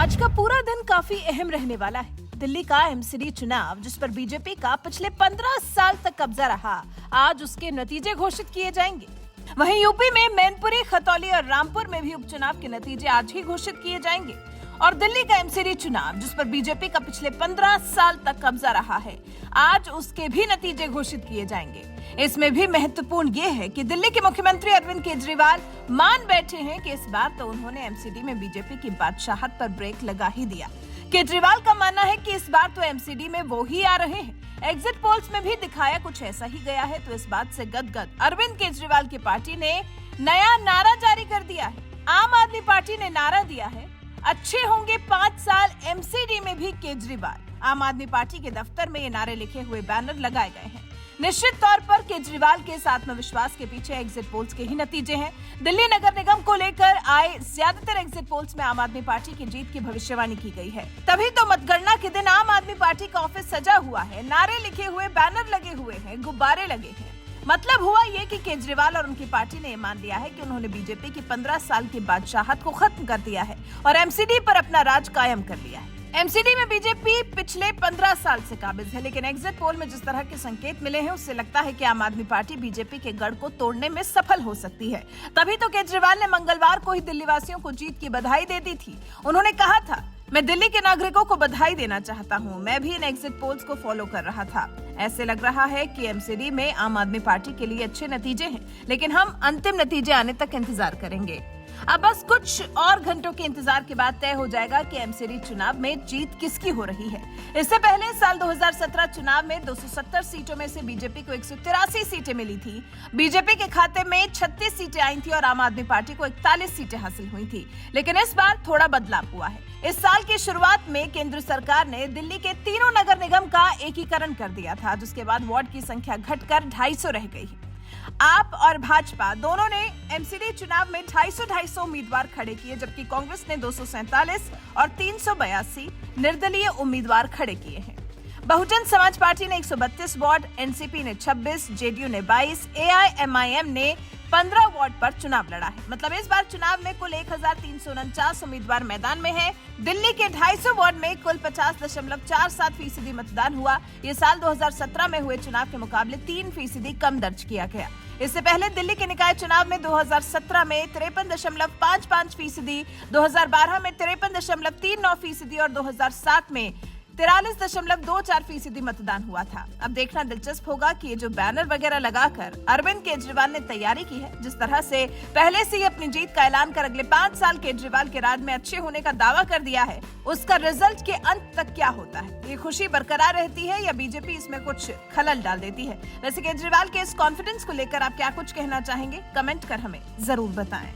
आज का पूरा दिन काफी अहम रहने वाला है। दिल्ली का एमसीडी चुनाव, जिस पर बीजेपी का पिछले 15 साल तक कब्जा रहा, आज उसके नतीजे घोषित किए जाएंगे। वहीं यूपी में मैनपुरी, खतौली और रामपुर में भी उपचुनाव के नतीजे आज ही घोषित किए जाएंगे। और दिल्ली का एमसीडी चुनाव, जिस पर बीजेपी का पिछले 15 साल तक कब्जा रहा है, आज उसके भी नतीजे घोषित किए जाएंगे। इसमें भी महत्वपूर्ण ये है कि दिल्ली के मुख्यमंत्री अरविंद केजरीवाल मान बैठे हैं कि इस बार तो उन्होंने एमसीडी में बीजेपी की बादशाहत पर ब्रेक लगा ही दिया। केजरीवाल का मानना है कि इस बार तो एमसीडी में वो ही आ रहे हैं। एग्जिट पोल्स में भी दिखाया कुछ ऐसा ही गया है। तो इस बात से गदगद अरविंद केजरीवाल की पार्टी ने नया नारा जारी कर दिया है। आम आदमी पार्टी ने नारा दिया है, अच्छे होंगे 5 साल एमसीडी में भी केजरीवाल। आम आदमी पार्टी के दफ्तर में ये नारे लिखे हुए बैनर लगाए गए हैं। निश्चित तौर पर केजरीवाल के इस आत्मविश्वास के पीछे एग्जिट पोल्स के ही नतीजे हैं। दिल्ली नगर निगम को लेकर आए ज्यादातर एग्जिट पोल्स में आम आदमी पार्टी की जीत की भविष्यवाणी की गई है। तभी तो मतगणना के दिन आम आदमी पार्टी का ऑफिस सजा हुआ है, नारे लिखे हुए, बैनर लगे हुए हैं, गुब्बारे लगे हैं। मतलब हुआ ये कि केजरीवाल और उनकी पार्टी ने मान लिया है कि उन्होंने बीजेपी की 15 साल की बादशाहत को खत्म कर दिया है और एमसीडी पर अपना राज कायम कर लिया है। एमसीडी में बीजेपी पिछले 15 साल से काबिज है, लेकिन एग्जिट पोल में जिस तरह के संकेत मिले हैं, उससे लगता है कि आम आदमी पार्टी बीजेपी के गढ़ को तोड़ने में सफल हो सकती है। तभी तो केजरीवाल ने मंगलवार को ही दिल्ली वासियों को जीत की बधाई दे दी थी। उन्होंने कहा था, मैं दिल्ली के नागरिकों को बधाई देना चाहता हूं। मैं भी इन एग्जिट पोल्स को फॉलो कर रहा था। ऐसे लग रहा है कि एमसीडी में आम आदमी पार्टी के लिए अच्छे नतीजे हैं, लेकिन हम अंतिम नतीजे आने तक इंतजार करेंगे। अब बस कुछ और घंटों के इंतजार के बाद तय हो जाएगा कि एमसीडी चुनाव में जीत किसकी हो रही है। इससे पहले साल 2017 चुनाव में 270 सीटों में से बीजेपी को 183 सीटें मिली थी। बीजेपी के खाते में 36 सीटें आई थी और आम आदमी पार्टी को 41 सीटें हासिल हुई थी। लेकिन इस बार थोड़ा बदलाव हुआ है। इस साल की शुरुआत में केंद्र सरकार ने दिल्ली के तीनों नगर निगम का एकीकरण कर दिया था, जिसके बाद वार्ड की संख्या घटकर 250 रह गई है। आप और भाजपा दोनों ने एमसीडी चुनाव में 250 उम्मीदवार खड़े किए, जबकि कांग्रेस ने 247 और 382 निर्दलीय उम्मीदवार खड़े किए हैं। बहुजन समाज पार्टी ने 132 वार्ड, एनसीपी ने 26, जेडीयू ने 22, एआईएमआईएम ने 15 वार्ड पर चुनाव लड़ा है। मतलब इस बार चुनाव में कुल 1349 उम्मीदवार मैदान में हैं। दिल्ली के 250 वार्ड में कुल 50.47% मतदान हुआ। ये साल 2017 में हुए चुनाव के मुकाबले 3% कम दर्ज किया गया। इससे पहले दिल्ली के निकाय चुनाव में 2017 में 53.55%, 2012 में 53.39% और 2007 में 43.24% मतदान हुआ था। अब देखना दिलचस्प होगा कि ये जो बैनर वगैरह लगाकर अरविंद केजरीवाल ने तैयारी की है, जिस तरह से पहले से ही अपनी जीत का ऐलान कर अगले 5 साल केजरीवाल के राज में अच्छे होने का दावा कर दिया है, उसका रिजल्ट के अंत तक क्या होता है। ये खुशी बरकरार रहती है या बीजेपी इसमें कुछ खलल डाल देती है। वैसे केजरीवाल के इस कॉन्फिडेंस को लेकर आप क्या कुछ कहना चाहेंगे, कमेंट कर हमें जरूर बताएं।